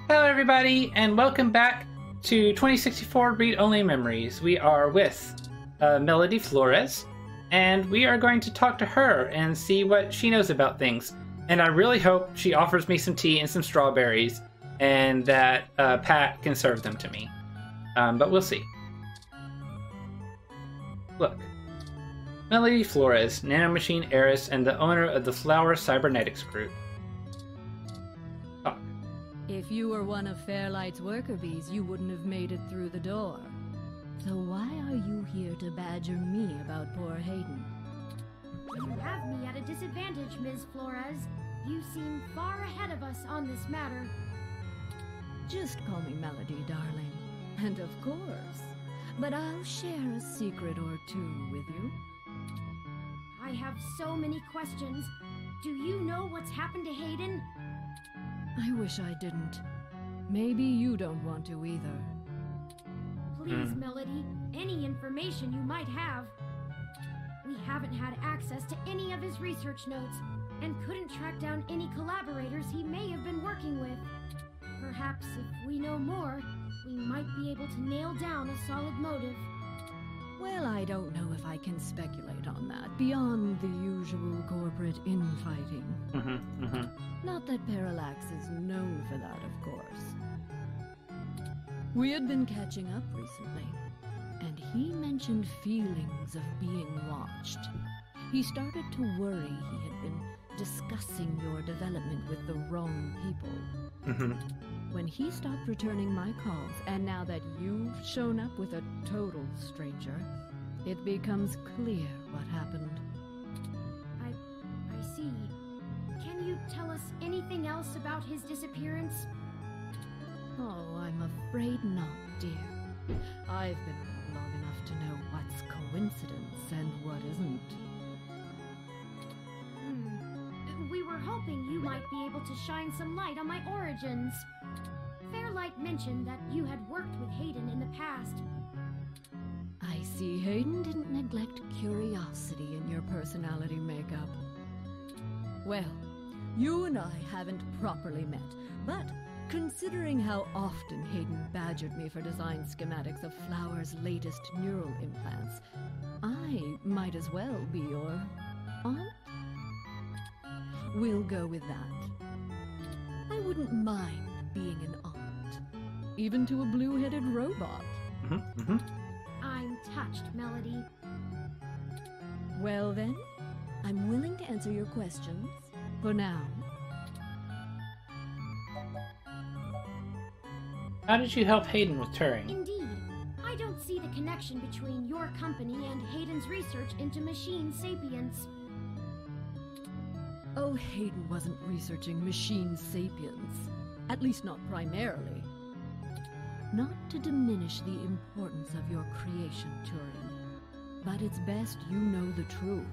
Hello everybody, and welcome back to 2064 Read Only Memories. We are with Melody Flores, and we are going to talk to her and see what she knows about things. And I really hope she offers me some tea and some strawberries, and that Pat can serve them to me. But we'll see. Look. Melody Flores, nanomachine heiress and the owner of the Flower Cybernetics Group. Talk. If you were one of Fairlight's worker bees, you wouldn't have made it through the door. So why are you here to badger me about poor Hayden? You have me at a disadvantage, Ms. Flores. You seem far ahead of us on this matter. Just call me Melody, darling. And of course. But I'll share a secret or two with you. I have so many questions. Do you know what's happened to Hayden? I wish I didn't. Maybe you don't want to either. Please, Melody, any information you might have. We haven't had access to any of his research notes, and couldn't track down any collaborators he may have been working with. Perhaps if we know more, we might be able to nail down a solid motive. Well, I don't know if I can speculate on that, beyond the usual corporate infighting. Not that Parallax is known for that, of course. We had been catching up recently, and he mentioned feelings of being watched. He started to worry he had been discussing your development with the wrong people. When he stopped returning my calls, and now that you've shown up with a total stranger, it becomes clear what happened. I see. Can you tell us anything else about his disappearance? Oh, I'm afraid not, dear. I've been around long enough to know what's coincidence and what isn't. We were hoping you might be able to shine some light on my origins. Fairlight mentioned that you had worked with Hayden in the past. I see Hayden didn't neglect curiosity in your personality makeup. Well, you and I haven't properly met, but considering how often Hayden badgered me for design schematics of Flower's latest neural implants, I might as well be your aunt? We'll go with that. I wouldn't mind being an aunt, even to a blue-headed robot. I'm touched, Melody. Well then, I'm willing to answer your questions, for now. How did you help Hayden with Turing? Indeed. I don't see the connection between your company and Hayden's research into machine sapience. Oh, Hayden wasn't researching machine sapience. At least not primarily. Not to diminish the importance of your creation, Turing, but it's best you know the truth.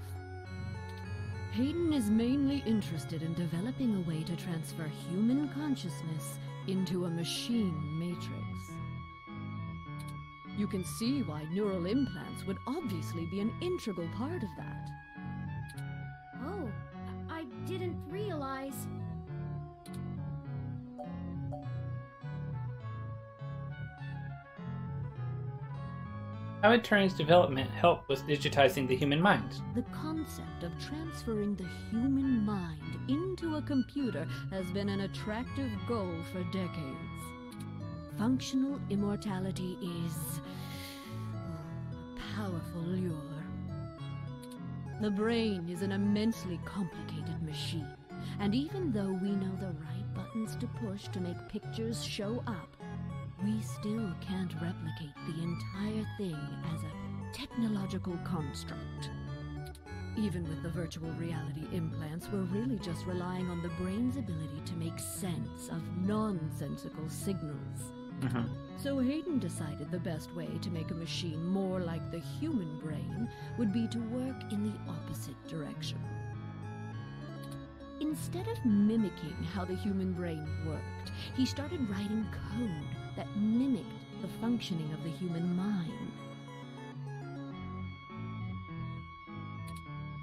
Hayden is mainly interested in developing a way to transfer human consciousness into a machine matrix. You can see why neural implants would obviously be an integral part of that. Oh, I didn't realize. How would Turing's development help with digitizing the human mind? The concept of transferring the human mind into a computer has been an attractive goal for decades. Functional immortality is a powerful lure. The brain is an immensely complicated machine, and even though we know the right buttons to push to make pictures show up, we still can't replicate the entire thing as a technological construct. Even with the virtual reality implants, we're really just relying on the brain's ability to make sense of nonsensical signals. So Hayden decided the best way to make a machine more like the human brain would be to work in the opposite direction. Instead of mimicking how the human brain worked, he started writing code that mimicked the functioning of the human mind.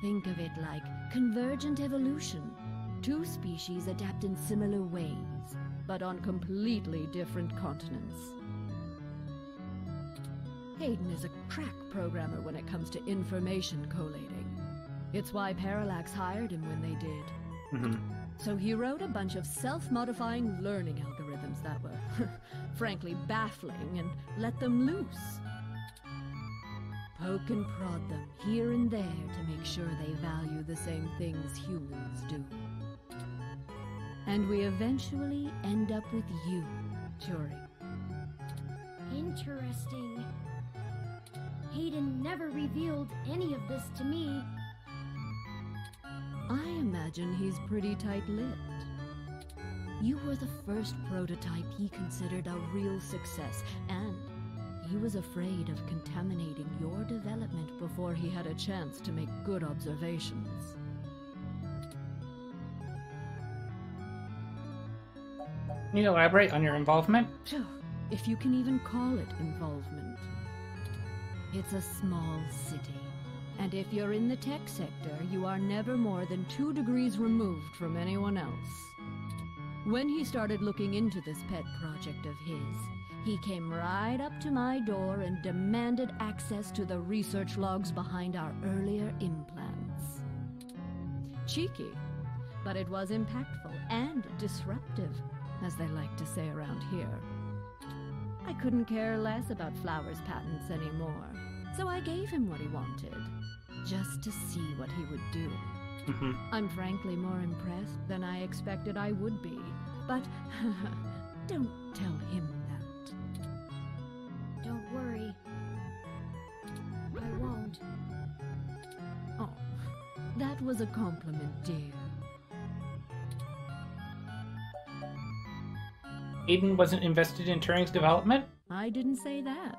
Think of it like convergent evolution. Two species adapt in similar ways, but on completely different continents. Hayden is a crack programmer when it comes to information collating. It's why Parallax hired him when they did. Mm-hmm. So he wrote a bunch of self-modifying learning algorithms that were, frankly, baffling, and let them loose. Poke and prod them here and there to make sure they value the same things humans do. And we eventually end up with you, Turing. Interesting. Hayden never revealed any of this to me. I imagine he's pretty tight-lipped. You were the first prototype he considered a real success, and he was afraid of contaminating your development before he had a chance to make good observations. Can you elaborate on your involvement? Sure, if you can even call it involvement. It's a small city. And if you're in the tech sector, you are never more than 2 degrees removed from anyone else. When he started looking into this pet project of his, he came right up to my door and demanded access to the research logs behind our earlier implants. Cheeky, but it was impactful and disruptive, as they like to say around here. I couldn't care less about Flowers' patents anymore, so I gave him what he wanted. Just to see what he would do. Mm-hmm. I'm frankly more impressed than I expected I would be, but don't tell him that. Don't worry. I won't. Oh, that was a compliment, dear. Hayden wasn't invested in Turing's development? I didn't say that.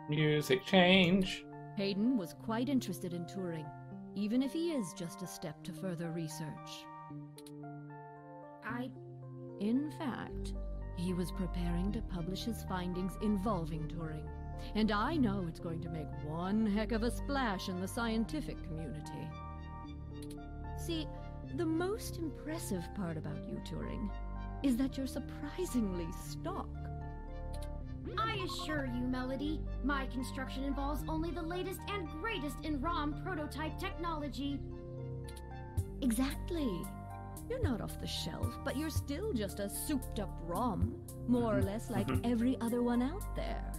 Music change. Hayden was quite interested in Turing, even if he is just a step to further research. In fact, he was preparing to publish his findings involving Turing, and I know it's going to make one heck of a splash in the scientific community. See, the most impressive part about you, Turing, is that you're surprisingly stock. I assure you, Melody, my construction involves only the latest and greatest in ROM prototype technology. Exactly. You're not off the shelf, but you're still just a souped-up ROM, more or less like every other one out there.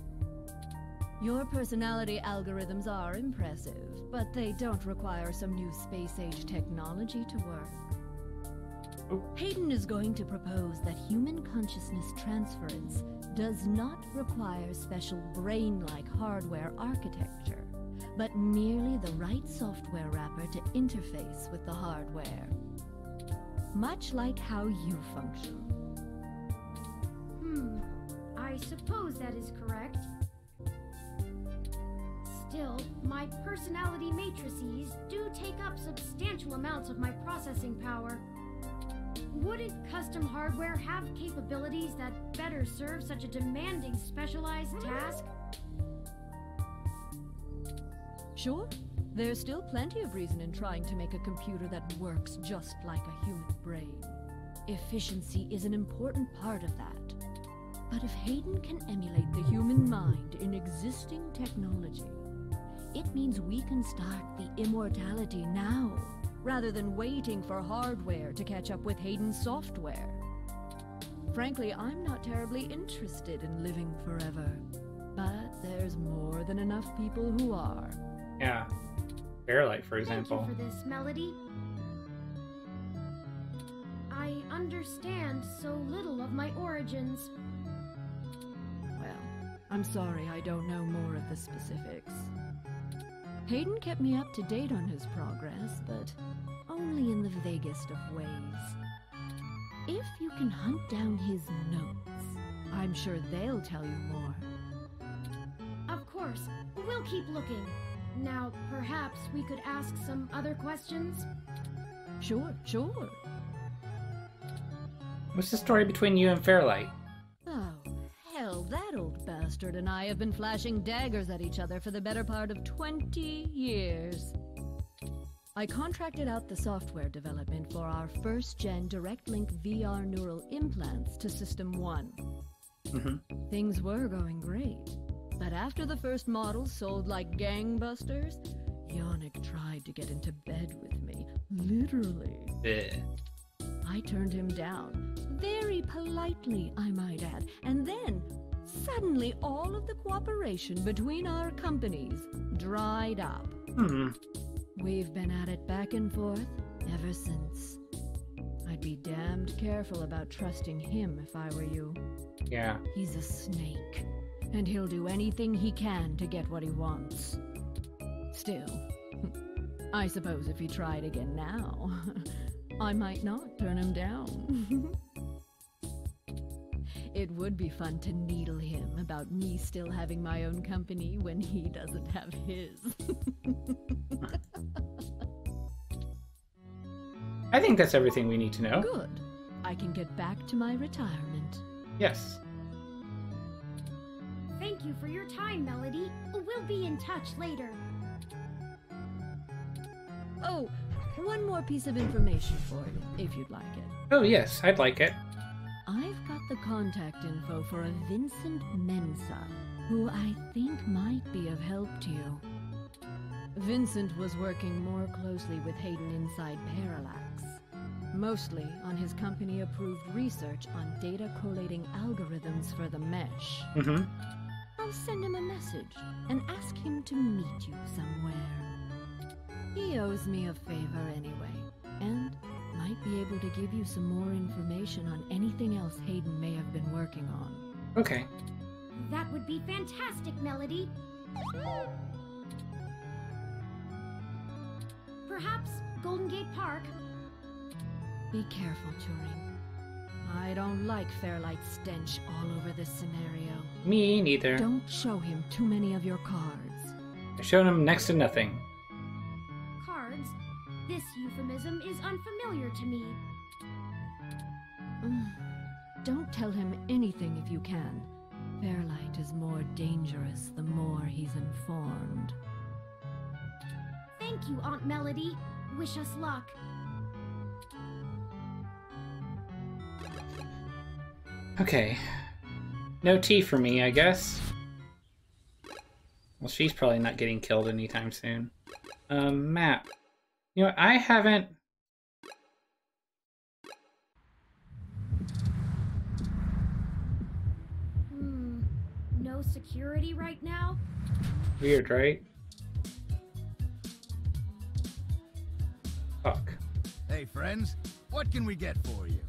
Your personality algorithms are impressive, but they don't require some new space-age technology to work. Hayden is going to propose that human consciousness transference does not require special brain-like hardware architecture, but merely the right software wrapper to interface with the hardware. Much like how you function. I suppose that is correct. Still, my personality matrices do take up substantial amounts of my processing power. Wouldn't custom hardware have capabilities that better serve such a demanding, specialized task? Sure. There's still plenty of reason in trying to make a computer that works just like a human brain. Efficiency is an important part of that. But if Hayden can emulate the human mind in existing technology, it means we can start the immortality now, rather than waiting for hardware to catch up with Hayden's software. Frankly, I'm not terribly interested in living forever, but there's more than enough people who are. Yeah. Fairlight, for example. Thank you for this, Melody. I understand so little of my origins. Well, I'm sorry I don't know more of the specifics. Hayden kept me up to date on his progress, but only in the vaguest of ways. If you can hunt down his notes, I'm sure they'll tell you more. Of course, we'll keep looking. Now, perhaps we could ask some other questions? Sure. What's the story between you and Fairlight? Oh, hell, that old bastard and I have been flashing daggers at each other for the better part of 20 years. I contracted out the software development for our first-gen direct-link VR neural implants to System 1. Things were going great, but after the first models sold like gangbusters, Yannick tried to get into bed with me, literally. I turned him down, very politely, I might add, and then suddenly all of the cooperation between our companies dried up. We've been at it back and forth ever since. I'd be damned careful about trusting him if I were you. Yeah. He's a snake, and he'll do anything he can to get what he wants. Still, I suppose if he tried again now, I might not turn him down. It would be fun to needle him about me still having my own company when he doesn't have his. I think that's everything we need to know. Good. I can get back to my retirement. Yes. Thank you for your time, Melody. We'll be in touch later. Oh, one more piece of information for you, if you'd like it. Oh, yes, I'd like it. I've got the contact info for a Vincent Mensa, who I think might be of help to you. Vincent was working more closely with Hayden inside Parallax, mostly on his company-approved research on data collating algorithms for the mesh. I'll send him a message and ask him to meet you somewhere. He owes me a favor anyway, and might be able to give you some more information on anything else Hayden may have been working on. Okay. That would be fantastic, Melody. Perhaps Golden Gate Park. Be careful, Turing. I don't like Fairlight's stench all over this scenario. Me neither. Don't show him too many of your cards. I showed him next to nothing. Cards? This euphemism is unfamiliar to me. Don't tell him anything if you can. Fairlight is more dangerous the more he's informed. Thank you, Aunt Melody. Wish us luck. Okay. No tea for me, I guess. Well, she's probably not getting killed anytime soon. Map. You know, I haven't... No security right now? Weird, right? Fuck. Hey, friends. What can we get for you?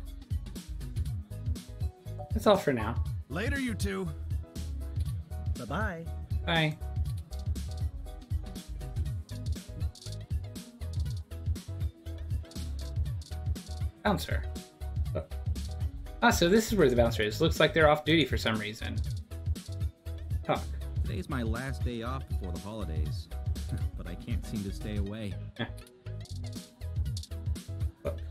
That's all for now. Later, you two. Bye-bye. Bye. Bouncer. Oh. Ah, so this is where the bouncer is. Looks like they're off duty for some reason. Talk. Today's my last day off before the holidays, but I can't seem to stay away. Look.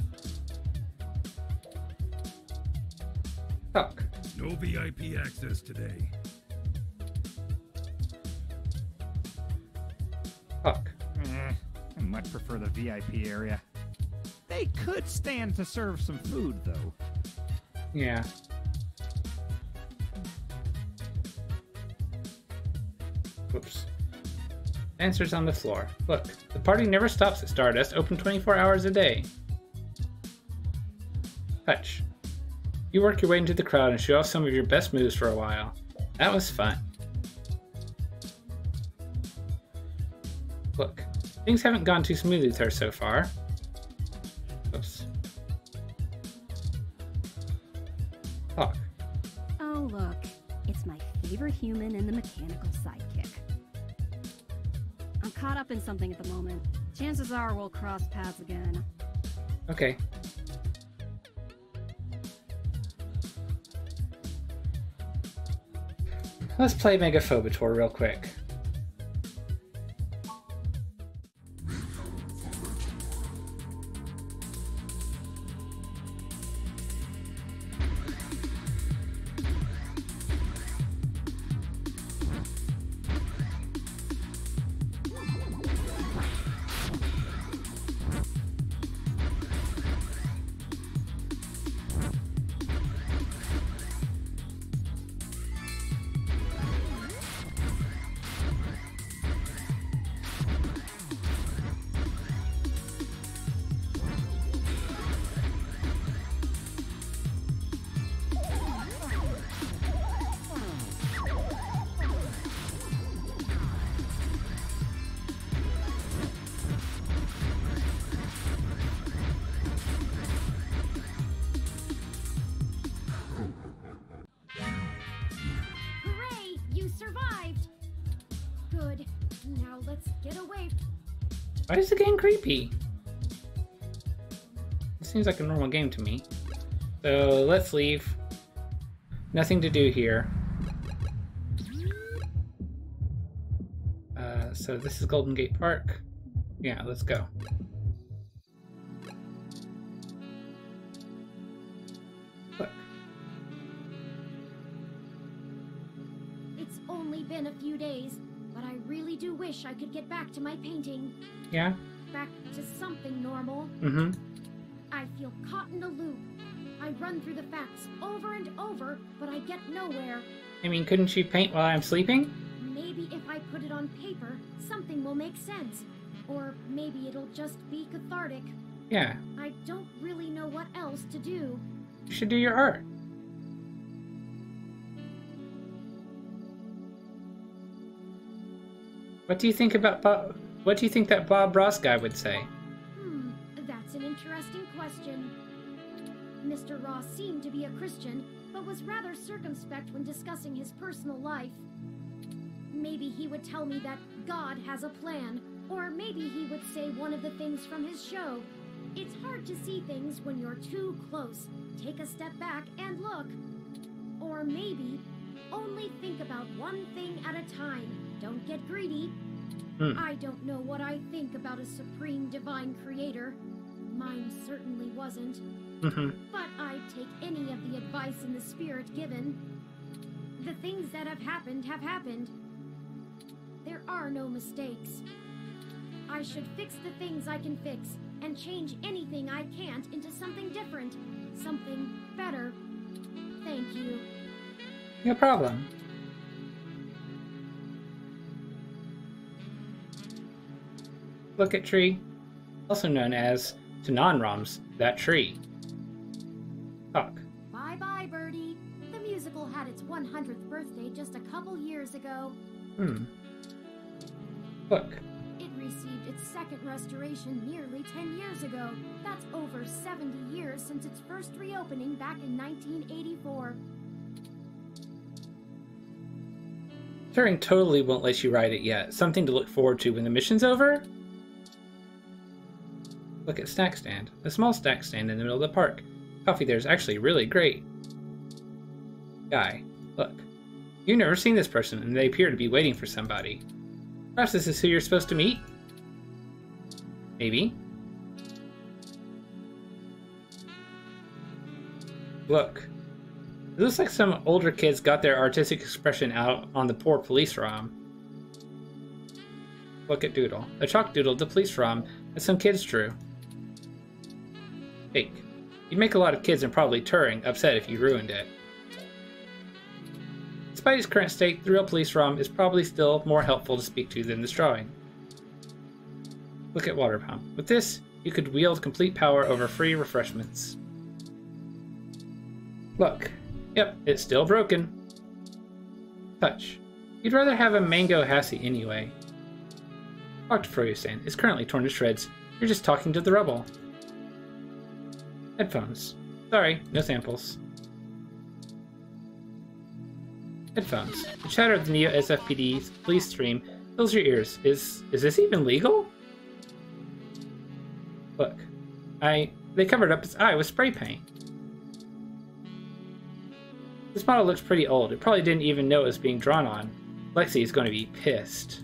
Talk. No VIP access today. Talk. I much prefer the VIP area. They could stand to serve some food, though. Yeah. Whoops. Answers on the floor. Look, the party never stops at Stardust, open 24 hours a day. Touch. You work your way into the crowd and show off some of your best moves for a while. That was fun. Look, things haven't gone too smoothly with her so far. Oops. Talk. Oh, look. It's my favorite human and the mechanical sidekick. I'm caught up in something at the moment. Chances are we'll cross paths again. Okay. Let's play Mega Phobeton real quick. let's get away. Why is the game creepy? It seems like a normal game to me. So let's leave. Nothing to do here. So this is Golden Gate Park. Yeah, let's go. Look. It's only been a few days, but I really do wish I could get back to my painting. Yeah? Back to something normal. Mm-hmm. I feel caught in a loop. I run through the facts over and over, but I get nowhere. I mean, couldn't you paint while I'm sleeping? Maybe if I put it on paper, something will make sense. Or maybe it'll just be cathartic. Yeah. I don't really know what else to do. You should do your art. What do you think about what do you think that Bob Ross guy would say? That's an interesting question. Mr. Ross seemed to be a Christian, but was rather circumspect when discussing his personal life. Maybe he would tell me that God has a plan, or maybe he would say one of the things from his show. It's hard to see things when you're too close. Take a step back and look. Or maybe, only think about one thing at a time. Don't get greedy. I don't know what I think about a supreme divine creator. Mine certainly wasn't. But I'd take any of the advice in the spirit given. The things that have happened. There are no mistakes. I should fix the things I can fix, and change anything I can't into something different. Something better. Thank you. No problem. Look at tree, also known as, to non-ROMs, that tree. Talk. Bye-bye, Birdie. The musical had its 100th birthday just a couple years ago. Look. It received its second restoration nearly 10 years ago. That's over 70 years since its first reopening back in 1984. Turing totally won't let you ride it yet. Something to look forward to when the mission's over? Look at snack stand. A small snack stand in the middle of the park. Coffee there is actually really great. Guy, look. You've never seen this person, and they appear to be waiting for somebody. Perhaps this is who you're supposed to meet? Maybe. Look. It looks like some older kids got their artistic expression out on the poor police ROM. Look at Doodle. A chalk doodle, the police ROM, that some kids drew. Fake. You'd make a lot of kids and probably Turing upset if you ruined it. Despite its current state, the real police ROM is probably still more helpful to speak to than this drawing. Look at water pump. With this, you could wield complete power over free refreshments. Look. Yep, it's still broken. Touch. You'd rather have a mango Hassie anyway. Talk to Froyo-san. It's currently torn to shreds. You're just talking to the rubble. Headphones. Sorry, no samples. Headphones. The chatter of the Neo SFPD's police stream fills your ears. Is this even legal? Look. They covered up its eye with spray paint. This model looks pretty old. It probably didn't even know it was being drawn on. Lexi is going to be pissed.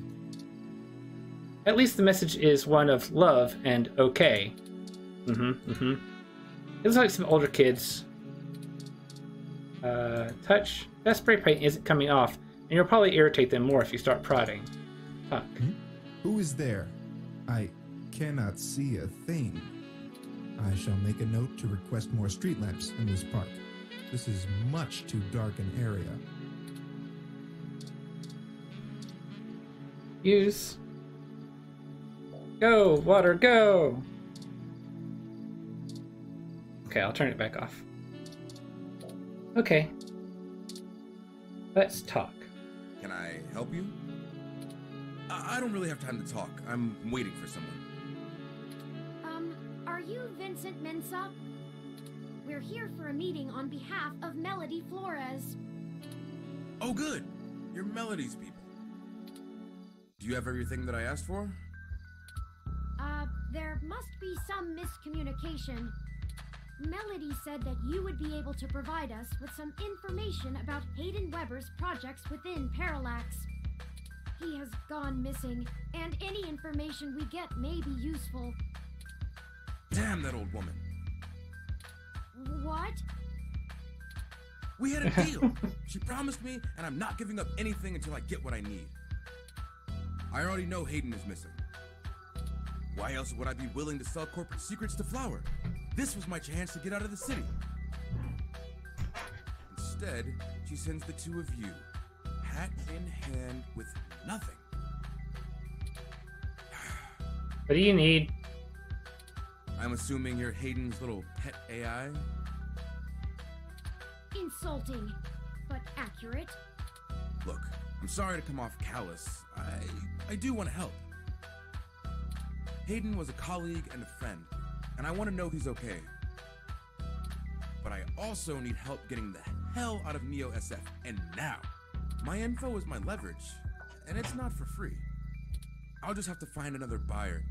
At least the message is one of love and okay. It looks like some older kids. Touch. That spray paint isn't coming off, and you'll probably irritate them more if you start prodding. Talk. Who is there? I cannot see a thing. I shall make a note to request more street lamps in this park. This is much too dark an area. Use. Go, water, go! Okay, I'll turn it back off. Okay. Let's talk. Can I help you? I don't really have time to talk. I'm waiting for someone. Are you Vincent Mensa? We're here for a meeting on behalf of Melody Flores. Oh, good. You're Melody's people. Do you have everything that I asked for? There must be some miscommunication. Melody said that you would be able to provide us with some information about Hayden Weber's projects within Parallax. He has gone missing, and any information we get may be useful. Damn that old woman. What? We had a deal. She promised me, and I'm not giving up anything until I get what I need. I already know Hayden is missing. Why else would I be willing to sell corporate secrets to Flower? This was my chance to get out of the city. Instead, she sends the two of you, hat in hand, with nothing. What do you need? I'm assuming you're Hayden's little pet AI? Insulting, but accurate. Look, I'm sorry to come off callous. I do want to help. Hayden was a colleague and a friend, and I want to know he's okay. But I also need help getting the hell out of Neo SF, and now. My info is my leverage, and it's not for free. I'll just have to find another buyer.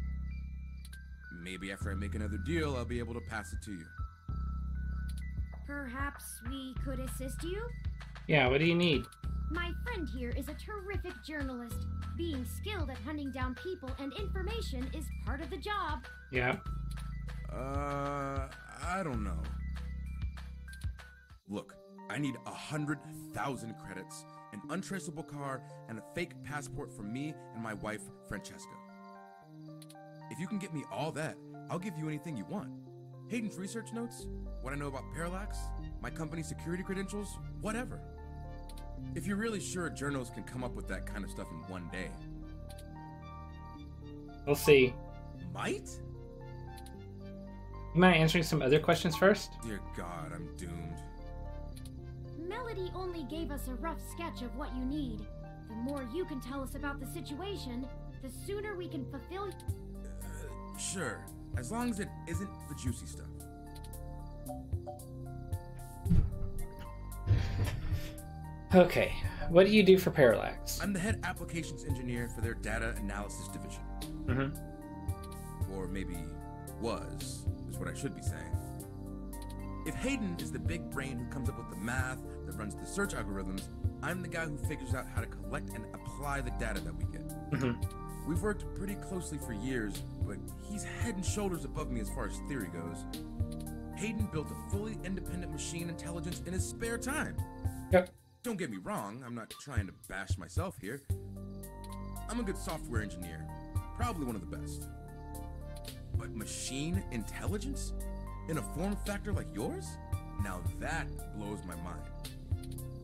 Maybe after I make another deal, I'll be able to pass it to you. Perhaps we could assist you? Yeah, what do you need? My friend here is a terrific journalist. Being skilled at hunting down people and information is part of the job. Yeah. I don't know. Look, I need 100,000 credits, an untraceable car, and a fake passport for me and my wife, Francesca. If you can get me all that, I'll give you anything you want. Hayden's research notes, what I know about Parallax, my company's security credentials, whatever. If you're really sure journalists can come up with that kind of stuff in one day. We'll see. Might? You mind answering some other questions first? Dear God, I'm doomed. Melody only gave us a rough sketch of what you need. The more you can tell us about the situation, the sooner we can fulfill... Sure, as long as it isn't the juicy stuff. Okay, what do you do for Parallax? I'm the head applications engineer for their data analysis division. Mm-hmm. Or maybe was, is what I should be saying. If Hayden is the big brain who comes up with the math that runs the search algorithms, I'm the guy who figures out how to collect and apply the data that we get. Mm-hmm. We've worked pretty closely for years, but he's head and shoulders above me as far as theory goes. Hayden built a fully independent machine intelligence in his spare time. Yep. Don't get me wrong, I'm not trying to bash myself here. I'm a good software engineer, probably one of the best. But machine intelligence? In a form factor like yours? Now that blows my mind.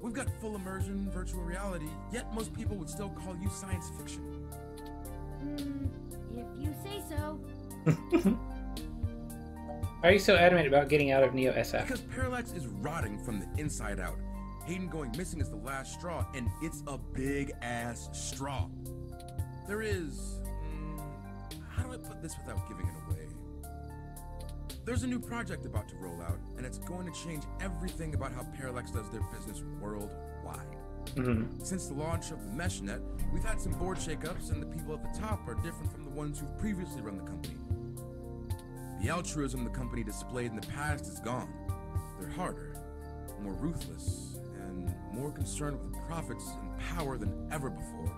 We've got full immersion, virtual reality, yet most people would still call you science fiction. If you say so. Why are you so adamant about getting out of Neo SF? Because Parallax is rotting from the inside out. Hayden going missing is the last straw, and it's a big-ass straw. There is... how do I put this without giving it away? There's a new project about to roll out, and it's going to change everything about how Parallax does their business worldwide. Mm-hmm. Since the launch of the MeshNet, we've had some board shakeups, and the people at the top are different from the ones who've previously run the company. The altruism the company displayed in the past is gone. They're harder, more ruthless, and more concerned with profits and power than ever before.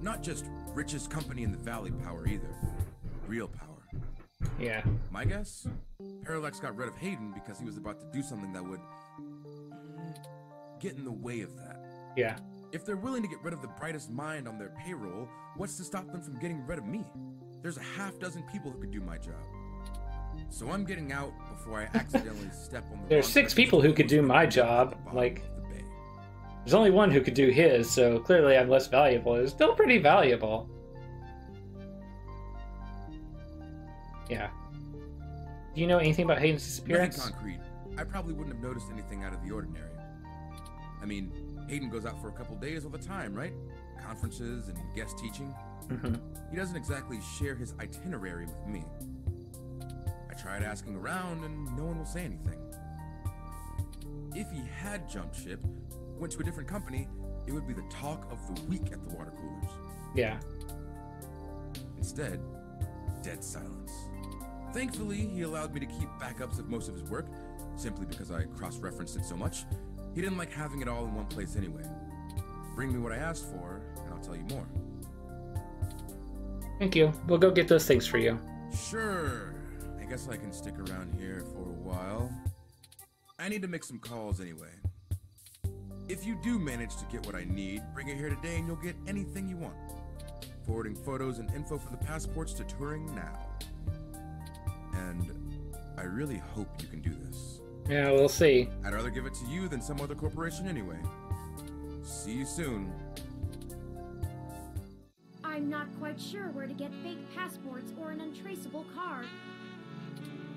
Not just richest company in the valley power either. Real power. Yeah. My guess? Parallax got rid of Hayden because he was about to do something that would get in the way of that. Yeah. If they're willing to get rid of the brightest mind on their payroll, what's to stop them from getting rid of me? There's a half dozen people who could do my job. So I'm getting out before I accidentally step on the There's 6 people who could do my job. Like, there's only one who could do his, so clearly I'm less valuable. It's still pretty valuable. Yeah. Do you know anything about Hayden's disappearance? Nothing concrete. I probably wouldn't have noticed anything out of the ordinary. I mean, Hayden goes out for a couple days all the time, right? Conferences and guest teaching. Mm-hmm. He doesn't exactly share his itinerary with me. I tried asking around and no one will say anything. If he had jumped ship, went to a different company, it would be the talk of the week at the water coolers. Yeah. Instead, dead silence. Thankfully, he allowed me to keep backups of most of his work, simply because I cross-referenced it so much. He didn't like having it all in one place anyway. Bring me what I asked for, and I'll tell you more. Thank you. We'll go get those things for you. Sure. I guess I can stick around here for a while. I need to make some calls anyway. If you do manage to get what I need, bring it here today and you'll get anything you want. Forwarding photos and info for the passports to touring now. And I really hope you can do this. Yeah, we'll see. I'd rather give it to you than some other corporation anyway. See you soon. I'm not quite sure where to get fake passports or an untraceable car.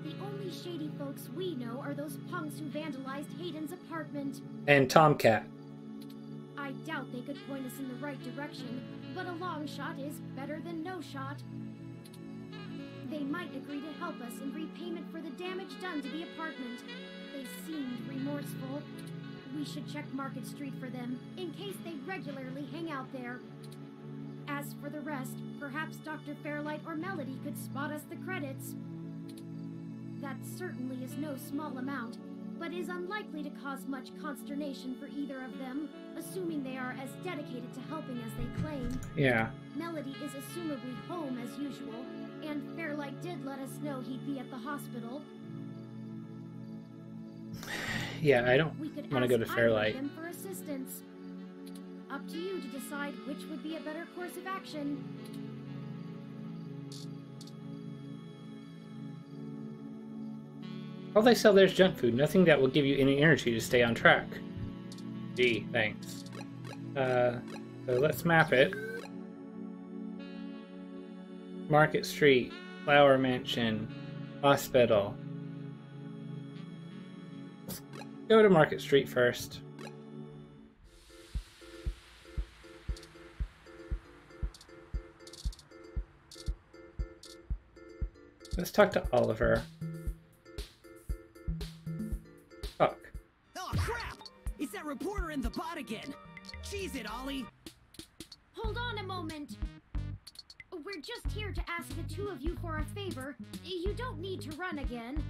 The only shady folks we know are those punks who vandalized Hayden's apartment. And Tomcat. I doubt they could point us in the right direction, but a long shot is better than no shot. They might agree to help us in repayment for the damage done to the apartment. They seemed remorseful. We should check Market Street for them, in case they regularly hang out there. As for the rest, perhaps Dr. Fairlight or Melody could spot us the credits. That certainly is no small amount, but is unlikely to cause much consternation for either of them, assuming they are as dedicated to helping as they claim. Yeah. Melody is assumably home as usual, and Fairlight did let us know he'd be at the hospital. Yeah, I don't want to go to Fairlight. Them for assistance. Up to you to decide which would be a better course of action. All they sell there is junk food, nothing that will give you any energy to stay on track. Gee, thanks. So let's map it. Market Street, Flower Mansion, Hospital. Let's go to Market Street first. Let's talk to Oliver. Fuck. Oh crap! It's that reporter in the bot again! Cheese it, Ollie! Hold on a moment! We're just here to ask the two of you for a favor. You don't need to run again.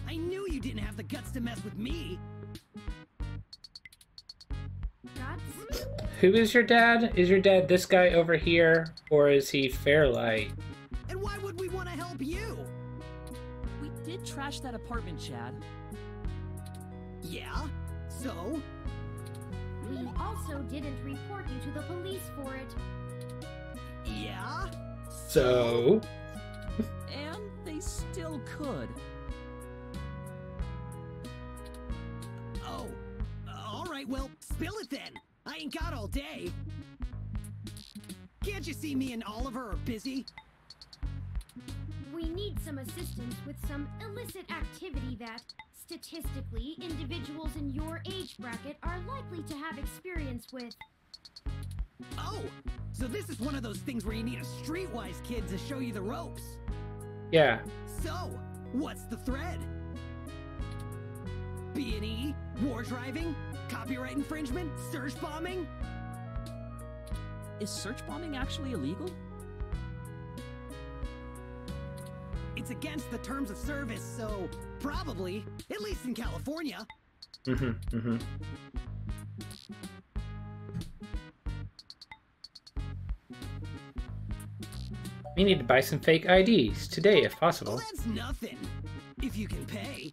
I knew you didn't have the guts to mess with me! Guts? Who is your dad? Is your dad this guy over here, or is he Fairlight? And why would we want to help you? We did trash that apartment, Chad. Yeah? So? We also didn't report you to the police for it. Yeah? So? And they still could. Oh. Alright, well, spill it then. I ain't got all day. Can't you see me and Oliver are busy? We need some assistance with some illicit activity that, statistically, individuals in your age bracket are likely to have experience with. Oh, so this is one of those things where you need a streetwise kid to show you the ropes. Yeah. So, what's the thread? B&E, war driving, copyright infringement, search bombing? Is search bombing actually illegal? It's against the terms of service, so probably, at least in California. We need to buy some fake IDs today, if possible. Well, that's nothing, if you can pay.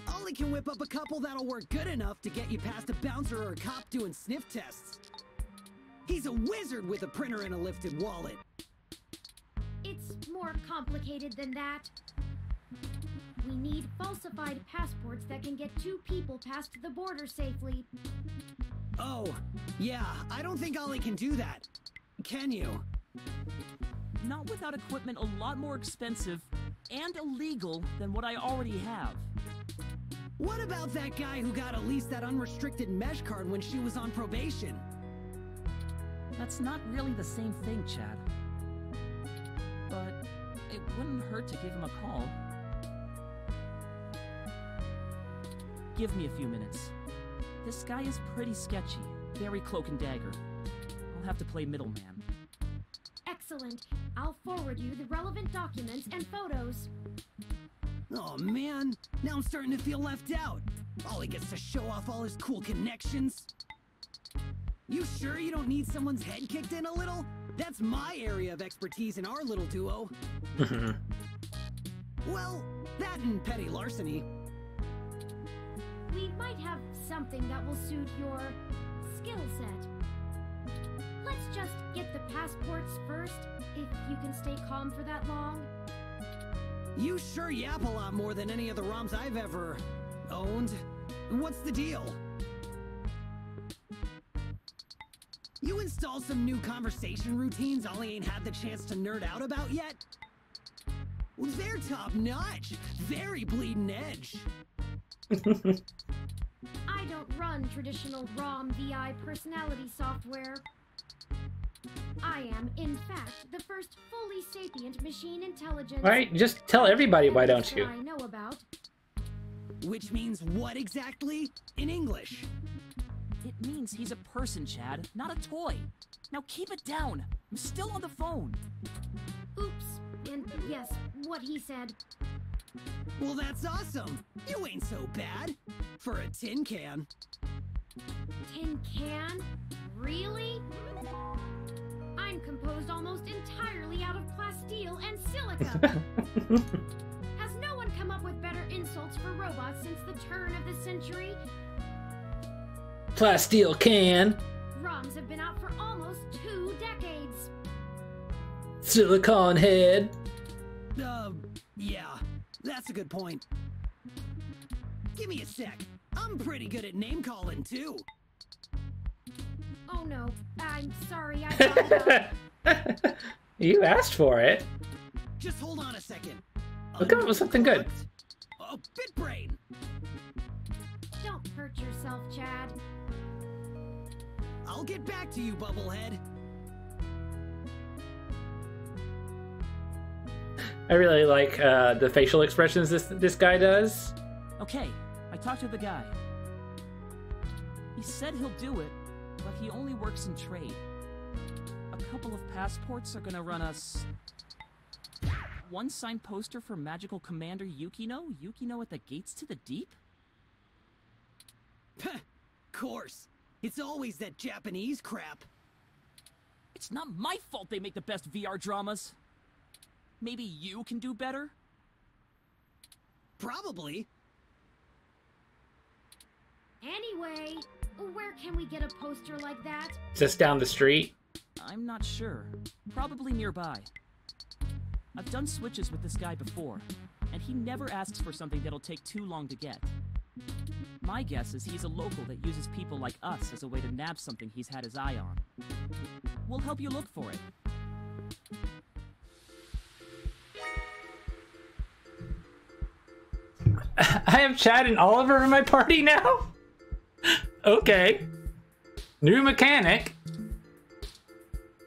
Ollie can whip up a couple that'll work good enough to get you past a bouncer or a cop doing sniff tests. He's a wizard with a printer and a lifted wallet. It's more complicated than that. We need falsified passports that can get two people past the border safely. Oh, yeah, I don't think Ollie can do that. Can you? Not without equipment a lot more expensive and illegal than what I already have. What about that guy who got at least that unrestricted mesh card when she was on probation? That's not really the same thing, Chad. But it wouldn't hurt to give him a call. Give me a few minutes. This guy is pretty sketchy. Very cloak and dagger. I'll have to play middleman. Excellent. I'll forward you the relevant documents and photos. Oh man, now I'm starting to feel left out. Ollie gets to show off all his cool connections. You sure you don't need someone's head kicked in a little? That's my area of expertise in our little duo. Well, that and petty larceny. We might have something that will suit your skill set. Let's just get the passports first, if you can stay calm for that long. You sure yap a lot more than any of the ROMs I've ever owned. What's the deal? You install some new conversation routines Ollie ain't had the chance to nerd out about yet? Well, they're top-notch. Very bleeding edge. I don't run traditional ROM VI personality software. I am, in fact, the first fully sapient machine intelligence. Right, just tell everybody, why don't you? I know about. Which means what exactly in English? It means he's a person, Chad, not a toy. Now keep it down. I'm still on the phone. Oops. And yes, what he said. Well, that's awesome. You ain't so bad. For a tin can. Tin can? Really? I'm composed almost entirely out of plasteel and silica. Has no one come up with better insults for robots since the turn of the century? Plasteel can. ROMs have been out for almost 2 decades. Silicon head. Yeah, that's a good point. Give me a sec. I'm pretty good at name calling too. Oh no, I'm sorry, I thought You asked for it. Just hold on a second. We'll come up with something good. Oh, BitBrain! Don't hurt yourself, Chad. I'll get back to you, Bubblehead. I really like the facial expressions this guy does. Okay, I talked to the guy. He said he'll do it, but he only works in trade. A couple of passports are gonna run us... one signed poster for Magical Commander Yukino? Yukino at the Gates to the Deep? Course. It's always that Japanese crap. It's not my fault they make the best VR dramas. Maybe you can do better? Probably. Anyway, where can we get a poster like that? Just down the street. I'm not sure. Probably nearby. I've done switches with this guy before, and he never asks for something that'll take too long to get. My guess is he's a local that uses people like us as a way to nab something he's had his eye on. We'll help you look for it. I have Chad and Oliver in my party now? Okay. New mechanic.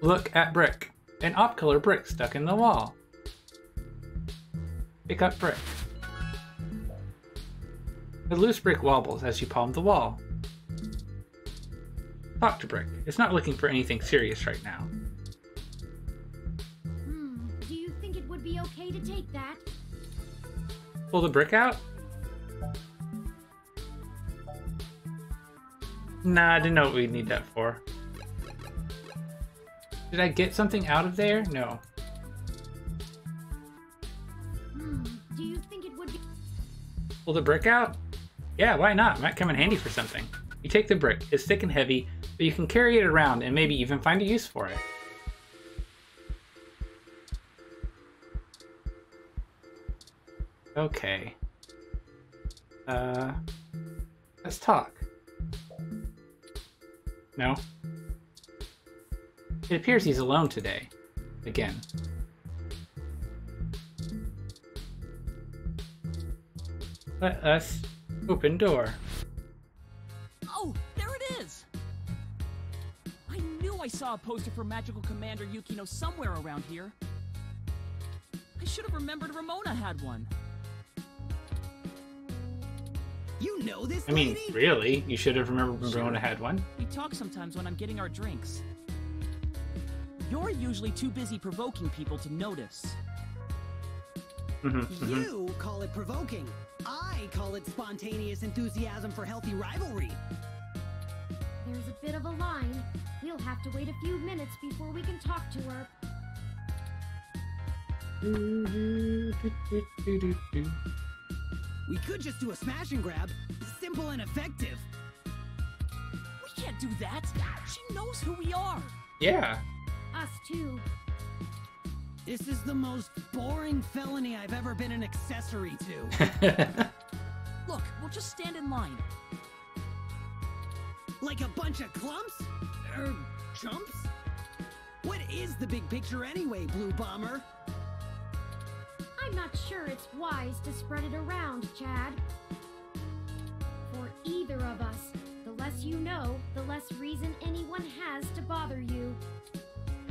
Look at brick. An off-color brick stuck in the wall. Pick up brick. The loose brick wobbles as you palm the wall. Talk to brick. It's not looking for anything serious right now. Do you think it would be okay to take that? Pull the brick out? Nah, I didn't know what we'd need that for. Did I get something out of there? No. Do you think it would be... Pull the brick out? Yeah, why not? Might come in handy for something. You take the brick. It's thick and heavy, but you can carry it around and maybe even find a use for it. Okay. Let's talk. No? It appears he's alone today. Again. Let us open door. Oh, there it is! I knew I saw a poster for Magical Commander Yukino somewhere around here. I should have remembered Ramona had one. You know this I mean, lady? really? You should have remembered when Ramona had one. We talk sometimes when I'm getting our drinks. You're usually too busy provoking people to notice. You call it provoking. I call it spontaneous enthusiasm for healthy rivalry. There's a bit of a line. We'll have to wait a few minutes before we can talk to her. We could just do a smash and grab. Simple and effective. We can't do that. She knows who we are. Yeah. Us too. This is the most boring felony I've ever been an accessory to. Look, we'll just stand in line. Like a bunch of clumps? Er, chumps? What is the big picture anyway, Blue Bomber? I'm not sure it's wise to spread it around, Chad. For either of us, the less you know, the less reason anyone has to bother you.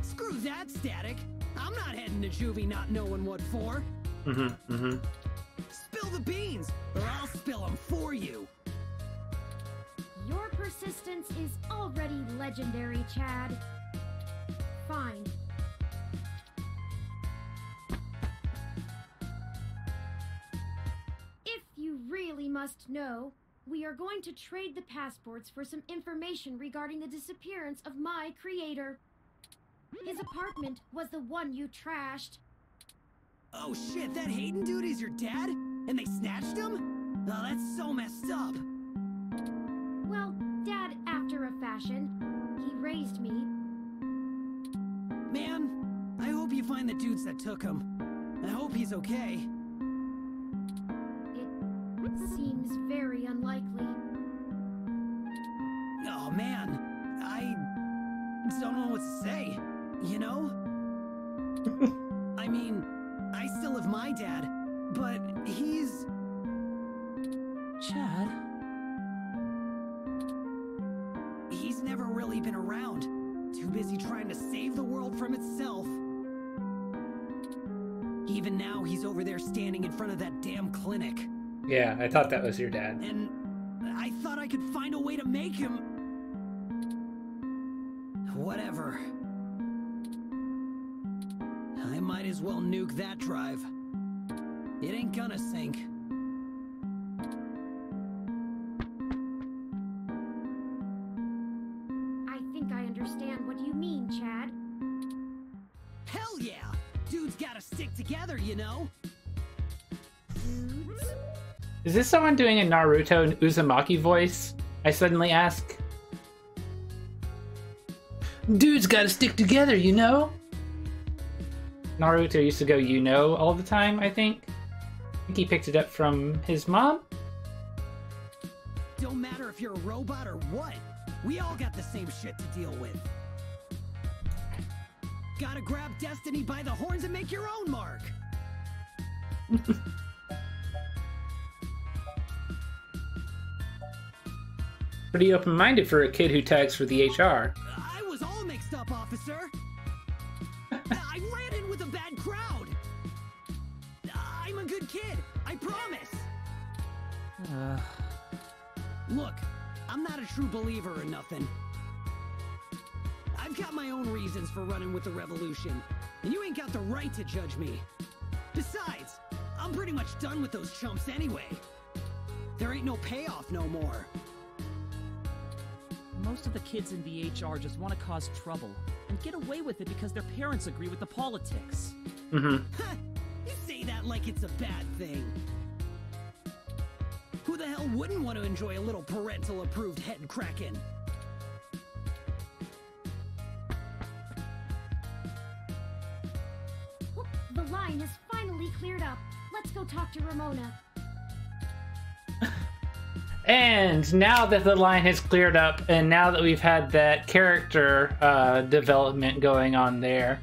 Screw that, Static. I'm not heading to juvie not knowing what for. Spill the beans, or I'll spill them for you. Your persistence is already legendary, Chad. Fine. If you really must know, we are going to trade the passports for some information regarding the disappearance of my creator. His apartment was the one you trashed. Oh shit, that Hayden dude is your dad? And they snatched him? Oh, that's so messed up. Well, Dad after a fashion. He raised me. Man, I hope you find the dudes that took him. I hope he's okay. It seems very unlikely. Oh man, I don't know what to say, you know? I mean, I still have my dad, but he's... Chad? He's never really been around. Too busy trying to save the world from itself. Even now, he's over there standing in front of that damn clinic. Yeah, I thought that was your dad. And I thought I could find a way to make him... Whatever. I might as well nuke that drive. It ain't gonna sink. I think I understand what you mean, Chad. Hell yeah! Dudes gotta stick together, you know? Dudes? Is this someone doing a Naruto Uzumaki voice? I suddenly ask. Dudes gotta stick together, you know? Naruto used to go, you know, all the time, I think. I think he picked it up from his mom? Don't matter if you're a robot or what. We all got the same shit to deal with. Gotta grab destiny by the horns and make your own mark. Pretty open-minded for a kid who tags for the HR. I was all mixed up, officer. I ran in with a bad crowd. I'm a good kid, I promise. Look, I'm not a true believer or nothing. I've got my own reasons for running with the revolution, and you ain't got the right to judge me. Besides, I'm pretty much done with those chumps anyway. There ain't no payoff no more. Most of the kids in the HR just want to cause trouble and get away with it because their parents agree with the politics. You say that like it's a bad thing. Who the hell wouldn't want to enjoy a little parental approved head cracking? The line is finally cleared up. Let's go talk to Ramona. And now that the line has cleared up, and now that we've had that character development going on there,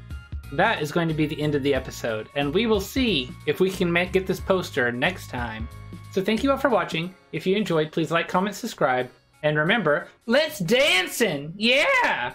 that is going to be the end of the episode. And we will see if we can get this poster next time. So thank you all for watching. If you enjoyed, please like, comment, subscribe. And remember, let's dancing! Yeah!